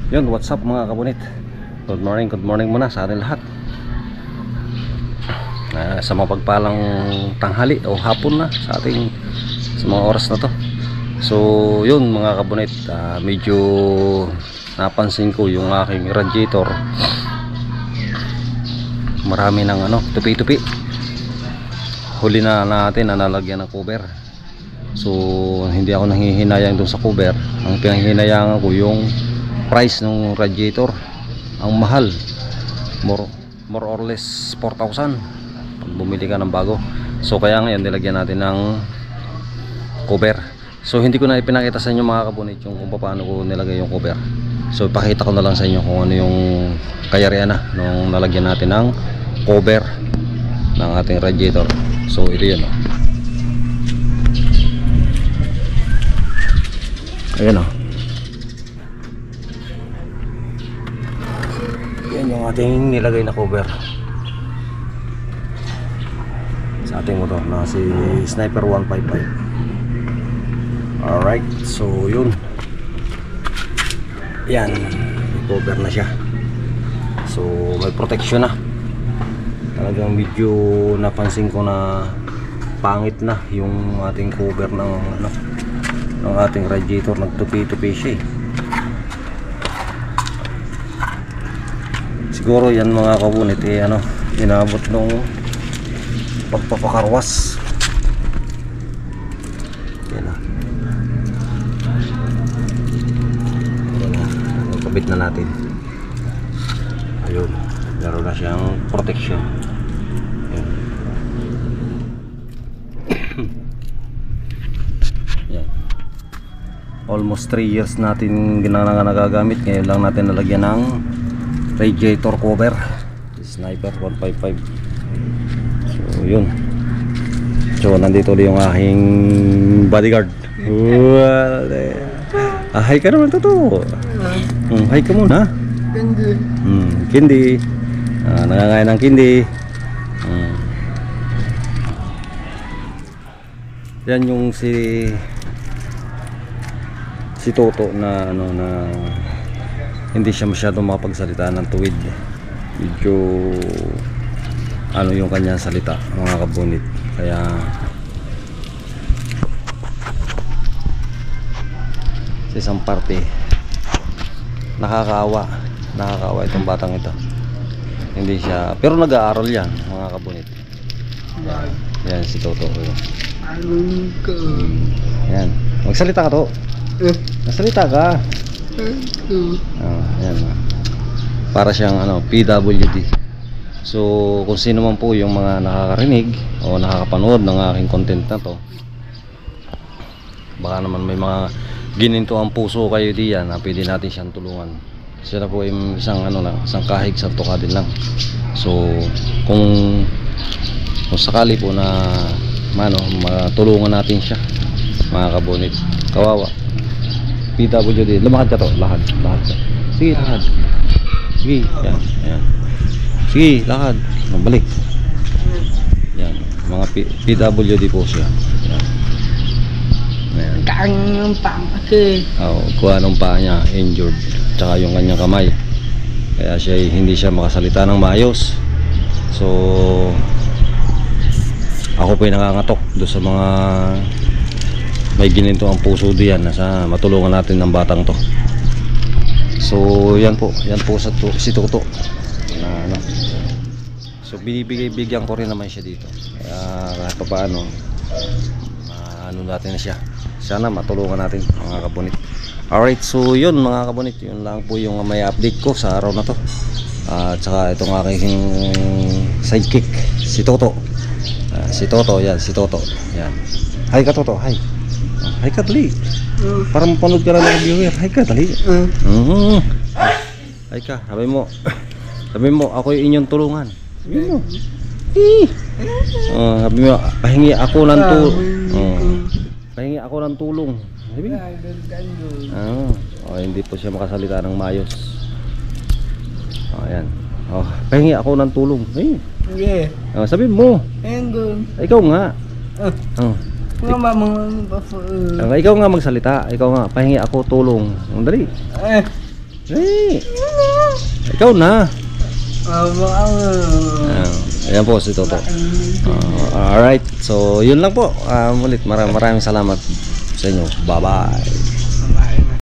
Yun, what's up mga kabunit? Good morning muna sa atin lahat. Sa mga pagpalang tanghali o hapon na sa ating sa mga oras na to. So yun mga kabunit, medyo napansin ko yung aking radiator. Marami ng tupi-tupi. Huli na natin na nalagyan ng cover. So hindi ako nanghihinayang dun sa cover. Ang pinanghihinayangan ko yung price ng radiator. Ang mahal, more or less 4,000 pag bumili ka ng bago. So kaya ngayon nilagyan natin ng cover. So hindi ko na ipinakita sa inyo mga kabunit yung kung paano ko nilagay yung cover. So ipakita ko na lang sa inyo kung ano yung kayarihan na nung nalagyan natin ng cover ng ating radiator. So ito yun, ayan yan yung ating nilagay na cover sa ating motor na si Sniper 155. Alright, so yun, yan, may cover na siya. So may protection na. Talagang medyo napansin ko na pangit na yung ating cover ng ating radiator. Nagtupi-tupi siya siguro yan mga kabunit inabot nung pagpapakarwas. Yan na, kabit na natin. Ayun, meron na siyang protection. Yan. Almost 3 years natin nagagamit. Ngayon lang natin nalagyan ng radiator cover Sniper 155. So yun, so nandito ulit yung aking bodyguard. Hi ka naman, totoo. Hi ka muna. Kindi. Kindi. Nangangain ng kindi. Yan yung si Toto na na hindi siya masyadong makapagsalita ng tuwid. Medyo yung kanyang salita mga kabunit. Kaya sa isang parte nakakaawa itong batang ito. Hindi siya, pero nag-aaral yan mga kabunit. Yan si Toto. Yan, magsalita ka to. Magsalita ka. Yan. Para siyang PWD. So kung sino man po yung mga nakakarinig o nakakapanood ng aking content na to, baka naman may mga gininto ang puso kayo diyan na pwede natin siyang tulungan. Sila po yung isang isang kahig sa tuka din lang. So kung sakali po na matulungan natin siya mga kabunit, kawawa PWD, lumakad ka to, lakad ka. Sige, lakad. Sige, yan. Sige, lakad. Balik. Yan, mga PWD po siya. Yan. Kaang yung pang kasi. Kuha ng paa niya, injured. Tsaka yung kanyang kamay. Kaya hindi siya makasalita ng maayos. So ako po yung nangangatok doon sa mga may gininto ang puso diyan na sa matulungan natin ng batang to. So yan po si Toto na so bigyan ko rin naman siya dito. Kaya kahit pa paano natin na siya. Sana matulungan natin mga kabunit. Alright, so yun mga kabunit, yun lang po yung may update ko sa araw na to. At saka itong aking sidekick si Toto. Yan. Hi ka Toto, hi. Hi ka dali. Para mapanood ka na ng viewer. Hi ka dali. Hi ka, sabi mo ako yung inyong tulungan. Sabi mo. Sabi mo, pahingi ako ng tulong. Sabi mo. Hindi po siya makasalita ng maayos. Ayan. Pahingi ako ng tulong. Sabi mo. Ikaw nga. Ikaw nga magsalita. Ikaw nga, pahingi ako tulong. Dali. Eh, ikaw na. Ayan po si Toto. Alright, so yun lang po. Ulit maraming salamat sa inyo. Bye bye.